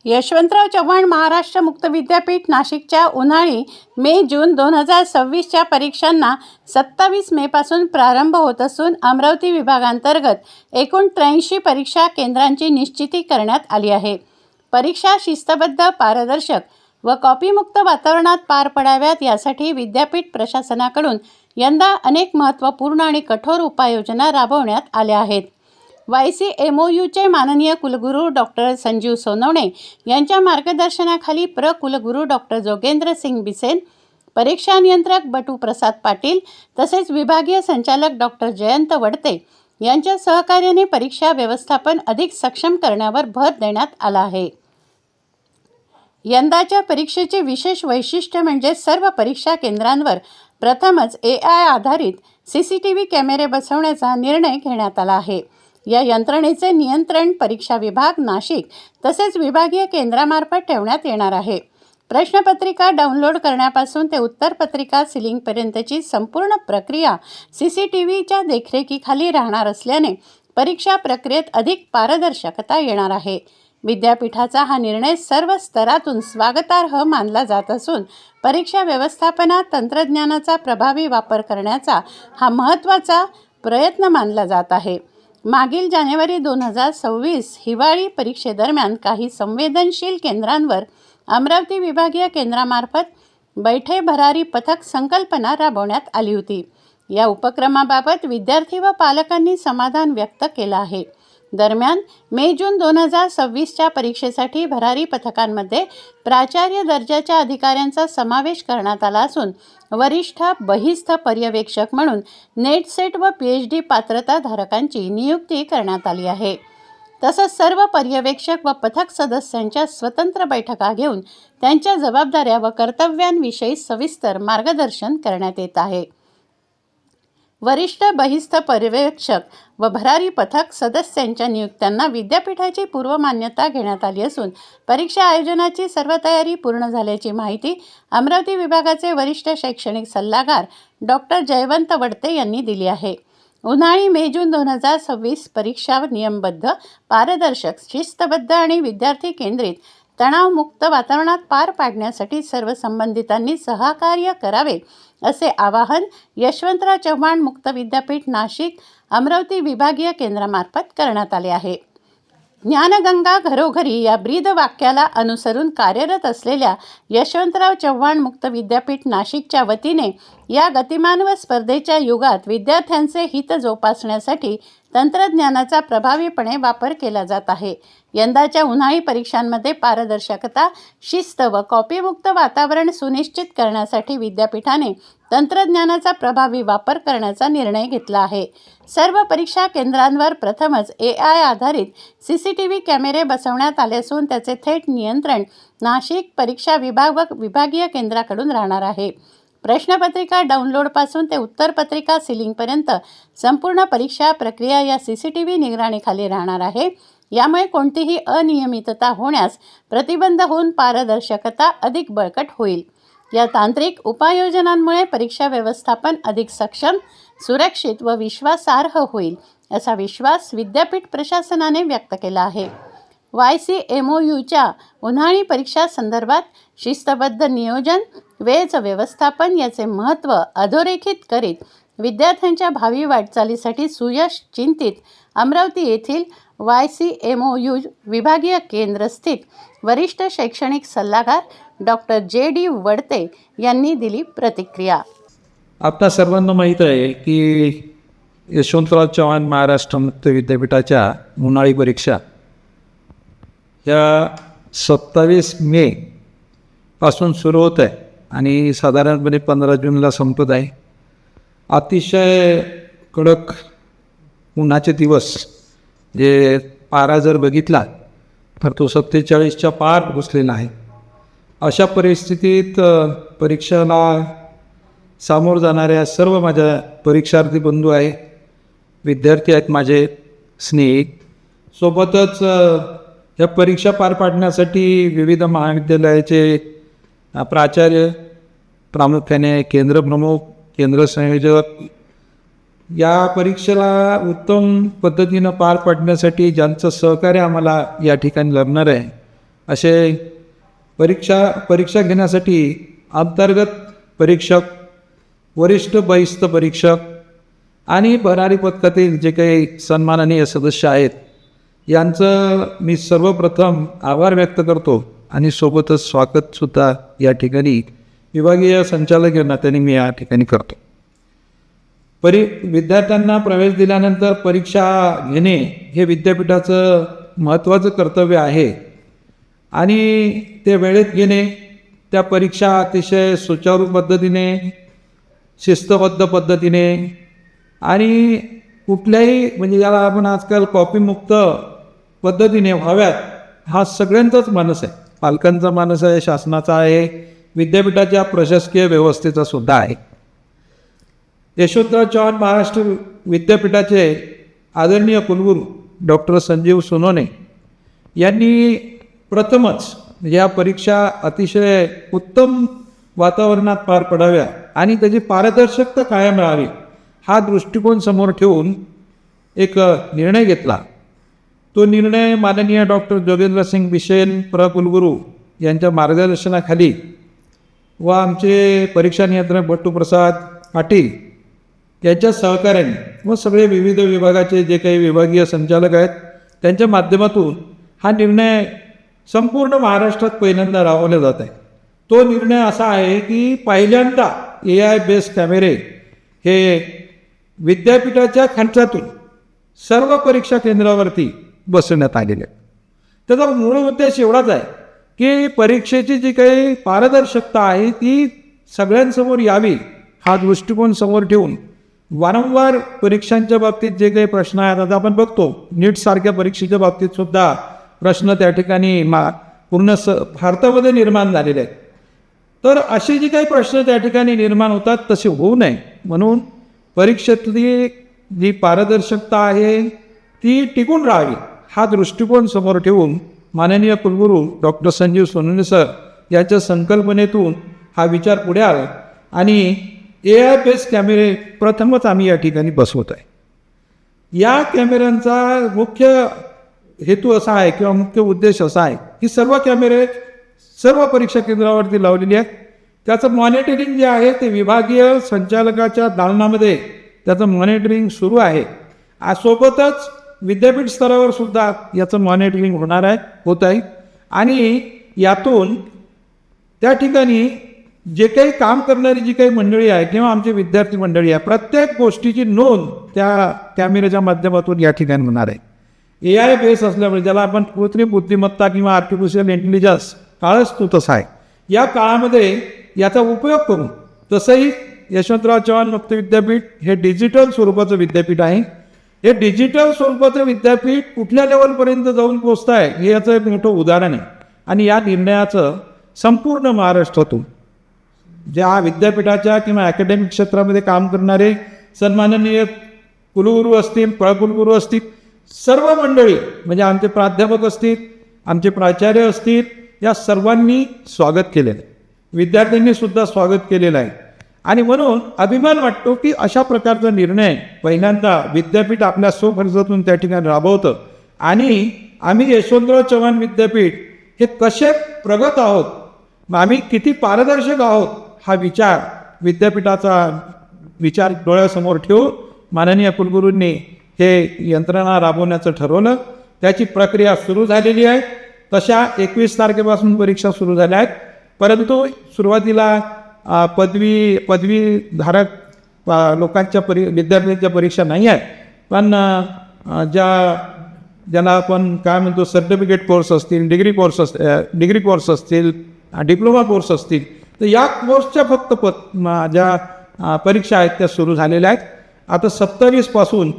यशवंतराव चव्हाण महाराष्ट्र मुक्त विद्यापीठ नाशिकच्या उन्हाळी मे-जून 2026च्या परीक्षांना 27 मेपासून प्रारंभ होत असून अमरावती विभागांतर्गत एकूण 83 परीक्षा केंद्रांची निश्चिती करण्यात आली आहे. परीक्षा शिस्तबद्ध, पारदर्शक व कॉपीमुक्त वातावरणात पार पडाव्यात यासाठी विद्यापीठ प्रशासनाकडून यंदा अनेक महत्त्वपूर्ण आणि कठोर उपाययोजना राबवण्यात आल्या आहेत. YCMOUचे माननीय कुलगुरू डॉक्टर संजीव सोनवणे यांच्या मार्गदर्शनाखाली कुलगुरू डॉक्टर जोगेंद्र सिंग बिसेन, परीक्षा नियंत्रक बटू प्रसाद पाटील तसेच विभागीय संचालक डॉक्टर जयंत वडते यांच्या सहकार्याने परीक्षा व्यवस्थापन अधिक सक्षम करण्यावर भर देण्यात आला आहे. यंदाच्या परीक्षेचे विशेष वैशिष्ट्य म्हणजे सर्व परीक्षा केंद्रांवर प्रथमच AI आधारित CCTV कॅमेरे बसवण्याचा निर्णय घेण्यात आला आहे. या यंत्रणेचे नियंत्रण परीक्षा विभाग नाशिक तसेच विभागीय केंद्रामार्फत ठेवण्यात येणार आहे. प्रश्नपत्रिका डाउनलोड करण्यापासून ते उत्तरपत्रिका सिलिंगपर्यंतची संपूर्ण प्रक्रिया CCTVच्या देखरेखीखाली राहणार असल्याने परीक्षा प्रक्रियेत अधिक पारदर्शकता येणार आहे. विद्यापीठाचा हा निर्णय सर्व स्तरातून स्वागतार्ह मानला जात असून परीक्षा व्यवस्थापनात तंत्रज्ञानाचा प्रभावी वापर करण्याचा हा महत्त्वाचा प्रयत्न मानला जात आहे. मागील जानेवारी 2026 हिवाळी परीक्षेदरम्यान काही संवेदनशील केंद्रांवर अमरावती विभागीय केंद्रामार्फत बैठे भरारी पथक संकल्पना राबवण्यात आली होती. या उपक्रमाबाबत विद्यार्थी व पालकांनी समाधान व्यक्त केलं आहे. दरम्यान मे-जून 2026च्या परीक्षेसाठी भरारी पथकांमध्ये प्राचार्य दर्जाच्या अधिकाऱ्यांचा समावेश करण्यात आला असून वरिष्ठ बहिस्थ पर्यवेक्षक म्हणून नेट-सेट व PhD पात्रताधारकांची नियुक्ती करण्यात आली आहे. तसंच सर्व पर्यवेक्षक व पथक सदस्यांच्या स्वतंत्र बैठका घेऊन त्यांच्या जबाबदाऱ्या व कर्तव्यांविषयी सविस्तर मार्गदर्शन करण्यात येत आहे. वरिष्ठ बहिस्थ पर्यवेक्षक व भरारी पथक सदस्यांच्या नियुक्त्यांना विद्यापीठाची पूर्वमान्यता घेण्यात आली असून परीक्षा आयोजनाची सर्व तयारी पूर्ण झाल्याची माहिती अमरावती विभागाचे वरिष्ठ शैक्षणिक सल्लागार डॉक्टर जयवंत वडते यांनी दिली आहे. उन्हाळी मे-जून 2026 परीक्षा नियमबद्ध, पारदर्शक, शिस्तबद्ध आणि विद्यार्थी केंद्रित तणावमुक्त वातावरणात पार पाडण्यासाठी सर्व संबंधितांनी सहकार्य करावे असे आवाहन यशवंतराव चव्हाण मुक्त विद्यापीठ नाशिक अमरावती विभागीय केंद्रामार्फत करण्यात आले आहे. ज्ञानगंगा घरोघरी या ब्रीद वाक्याला अनुसरून कार्यरत असलेल्या यशवंतराव चव्हाण मुक्त विद्यापीठ नाशिकच्या वतीने या गतिमान व स्पर्धेच्या युगात विद्यार्थ्यांचे हित जोपासण्यासाठी तंत्रज्ञानाचा प्रभावीपणे वापर केला जात आहे. यंदाच्या उन्हाळी परीक्षांमध्ये पारदर्शकता, शिस्त व कॉपीमुक्त वातावरण सुनिश्चित करण्यासाठी विद्यापीठाने तंत्रज्ञानाचा प्रभावी वापर करण्याचा निर्णय घेतला आहे. सर्व परीक्षा केंद्रांवर प्रथमच AI आधारित CCTV कॅमेरे बसवण्यात आले असून त्याचे थेट नियंत्रण नाशिक परीक्षा विभाग व विभागीय केंद्राकडून राहणार आहे. प्रश्नपत्रिका डाउनलोडपासून ते उत्तरपत्रिका सिलिंगपर्यंत संपूर्ण परीक्षा प्रक्रिया या CCTV निगराणीखाली राहणार आहे. यामुळे कोणतीही अनियमितता होण्यास प्रतिबंध होऊन पारदर्शकता अधिक बळकट होईल. या तांत्रिक उपाययोजनांमुळे परीक्षा व्यवस्थापन अधिक सक्षम, सुरक्षित व विश्वासार्ह होईल असा विश्वास विद्यापीठ प्रशासनाने व्यक्त केला आहे. YCMOUच्या उन्हाळी परीक्षा संदर्भात शिस्तबद्ध नियोजन, वेळेचं व्यवस्थापन याचे महत्त्व अधोरेखित करीत विद्यार्थ्यांच्या भावी वाटचालीसाठी सुयश चिंतित अमरावती येथील YCMOU विभागीय केंद्र स्थित वरिष्ठ शैक्षणिक सल्लागार डॉक्टर JD वडते यांनी दिली प्रतिक्रिया. आपल्या सर्वांना माहीत आहे की यशवंतराव चव्हाण महाराष्ट्र मुक्त विद्यापीठाच्या उन्हाळी परीक्षा या 27 मे पासून सुरू होत आहे आणि साधारणपणे 15 जूनला संपत आहे. अतिशय कडक उन्हाचे दिवस, जे पारा जर बघितला तर तो 47च्या पार घुसलेला आहे. अशा परिस्थितीत परीक्षेला सामोर जाणाऱ्या सर्व माझ्या परीक्षार्थी बंधू आहे, विद्यार्थी आहेत, माझे स्नेहित, सोबतच या परीक्षा पार पाडण्यासाठी विविध महाविद्यालयाचे प्राचार्य, प्रामुख्याने केंद्रप्रमुख, केंद्र संयोजक, या परीक्षेला उत्तम पद्धतीनं पार पाडण्यासाठी ज्यांचं सहकार्य आम्हाला या ठिकाणी लाभणार आहे असे परीक्षा घेण्यासाठी अंतर्गत परीक्षक, वरिष्ठ बहिस्थ परीक्षक आणि भरारी पथकातील जे काही सन्माननीय सदस्य आहेत यांचं मी सर्वप्रथम आभार व्यक्त करतो आणि सोबतच स्वागतसुद्धा या ठिकाणी विभागीय संचालक या नात्याने मी या ठिकाणी करतो. विद्यार्थ्यांना प्रवेश दिल्यानंतर परीक्षा घेणे हे विद्यापीठाचं महत्त्वाचं कर्तव्य आहे आणि ते वेळेत घेणे, त्या परीक्षा अतिशय सुचारू पद्धतीने, शिस्तबद्ध पद्धतीने आणि कुठल्याही म्हणजे ज्याला आपण आजकाल कॉपीमुक्त पद्धतीने व्हाव्यात, हा सगळ्यांचाच मानस आहे. पालकांचा मानस आहे, शासनाचा आहे, विद्यापीठाच्या प्रशासकीय व्यवस्थेचा सुद्धा आहे. यशवंतराव चव्हाण महाराष्ट्र विद्यापीठाचे आदरणीय कुलगुरू डॉक्टर संजीव सोनवणे यांनी प्रथमच या परीक्षा अतिशय उत्तम वातावरणात पार पडाव्या आणि त्याची पारदर्शकता कायम राहावी हा दृष्टिकोन समोर ठेवून एक निर्णय घेतला. तो निर्णय माननीय डॉक्टर जोगेंद्रसिंग बिशेन कुलगुरू यांच्या मार्गदर्शनाखाली व आमचे परीक्षा नियंत्रक भट्टूप्रसाद पाटील यांच्या सहकार्याने व सगळे विविध विभागाचे जे काही विभागीय संचालक आहेत त्यांच्या माध्यमातून हा निर्णय संपूर्ण महाराष्ट्रात पहिल्यांदा राबवला जात आहे. तो निर्णय असा आहे की पहिल्यांदा AI बेस्ड कॅमेरे हे विद्यापीठाच्या खर्चातून सर्व परीक्षा केंद्रावरती बसवण्यात आलेले आहेत. त्याचा मूळ उद्देश एवढाच आहे की परीक्षेची जी काही पारदर्शकता आहे ती सगळ्यांसमोर यावी हा दृष्टिकोन समोर ठेवून वारंवार परीक्षांच्या बाबतीत जे काही प्रश्न आहेत, आता आपण बघतो नीटसारख्या परीक्षेच्या बाबतीत सुद्धा प्रश्न त्या ठिकाणी पूर्ण भारतामध्ये निर्माण झालेले आहेत. तर असे जे काही प्रश्न त्या ठिकाणी निर्माण होतात तसे होऊ नये म्हणून परीक्षेतली जी पारदर्शकता आहे ती टिकून राहावी हा दृष्टिकोन समोर ठेवून माननीय कुलगुरू डॉक्टर संजीव सोनवणे सर यांच्या संकल्पनेतून हा विचार पुढे आला आणि AI बेस्ड कॅमेरे प्रथमच आम्ही या ठिकाणी बसवत आहे. या कॅमेऱ्यांचा मुख्य हेतू असा आहे किंवा मुख्य उद्देश असा आहे की सर्व कॅमेरे सर्व परीक्षा केंद्रावरती लावलेले आहेत. त्याचं मॉनिटरिंग जे आहे ते विभागीय संचालकाच्या दालनामध्ये त्याचं मॉनिटरिंग सुरू आहे. सोबतच विद्यापीठ स्तरावर सुद्धा याचं मॉनिटरिंग होत आहे आणि यातून त्या ठिकाणी जे काही काम करणारी जी काही मंडळी आहे किंवा आमची विद्यार्थी मंडळी आहे प्रत्येक गोष्टीची नोंद त्या कॅमेऱ्याच्या माध्यमातून या ठिकाणी होणार आहे. AI बेस असल्यामुळे ज्याला आपण कृत्रिम बुद्धिमत्ता किंवा आर्टिफिशियल इंटेलिजन्स काळच तो तसा आहे. या काळामध्ये याचा उपयोग करून तसंही यशवंतराव चव्हाण मुक्त विद्यापीठ हे डिजिटल स्वरूपाचं विद्यापीठ आहे. हे डिजिटल स्वरूपाचं विद्यापीठ कुठल्या लेवलपर्यंत जाऊन पोचतं आहे हे याचं एक मोठं उदाहरण आहे आणि या निर्णयाचं संपूर्ण महाराष्ट्रातून ज्या विद्यापीठाच्या किंवा अकॅडमिक क्षेत्रामध्ये काम करणारे सन्माननीय कुलगुरू असतील, प्रकुलगुरू असतील, सर्व मंडळी म्हणजे आमचे प्राध्यापक असतील, आमचे प्राचार्य असतील, या सर्वांनी स्वागत केलेलं आहे. विद्यार्थ्यांनी सुद्धा स्वागत केलेलं आहे आणि म्हणून अभिमान वाटतो की अशा प्रकारचा निर्णय पहिल्यांदा विद्यापीठ आपल्या स्वखर्चातून त्या ठिकाणी राबवतं आणि आम्ही यशवंतराव चव्हाण विद्यापीठ हे कसे प्रगत आहोत, आम्ही किती पारदर्शक आहोत हा विचार विद्यापीठाचा विचार डोळ्यासमोर ठेवून माननीय कुलगुरूंनी हे यंत्रणा राबवण्याचं ठरवलं. त्याची प्रक्रिया सुरू झालेली आहे. तशा 21 तारखेपासून परीक्षा सुरू झाल्या आहेत परंतु सुरुवातीला पदवीधारक लोकांच्या विद्यार्थ्यांच्या परीक्षा नाही आहेत पण ज्याला आपण काय म्हणतो सर्टिफिकेट कोर्स असतील, डिग्री कोर्स असतील, डिप्लोमा कोर्स असतील तर या कोर्सच्या फक्त ज्या परीक्षा आहेत त्या सुरू झालेल्या आहेत. आता 27पासून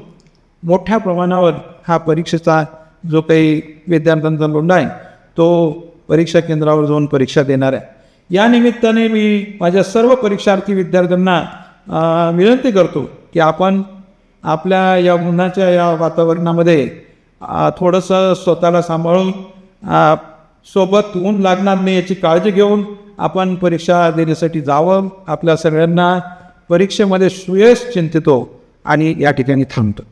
मोठ्या प्रमाणावर हा परीक्षेचा जो काही विद्यार्थ्यांचा लोंढा आहे तो परीक्षा केंद्रावर जाऊन परीक्षा देणार आहे. या निमित्ताने मी माझ्या सर्व परीक्षार्थी विद्यार्थ्यांना विनंती करतो की आपण आपल्या या उन्हाच्या या वातावरणामध्ये थोडंसं स्वतःला सांभाळून सोबत ऊन लागणार नाही याची काळजी घेऊन आपण परीक्षा देण्यासाठी जावं. आपल्या सगळ्यांना परीक्षेमध्ये सुयश चिंतितो आणि या ठिकाणी थांबतो.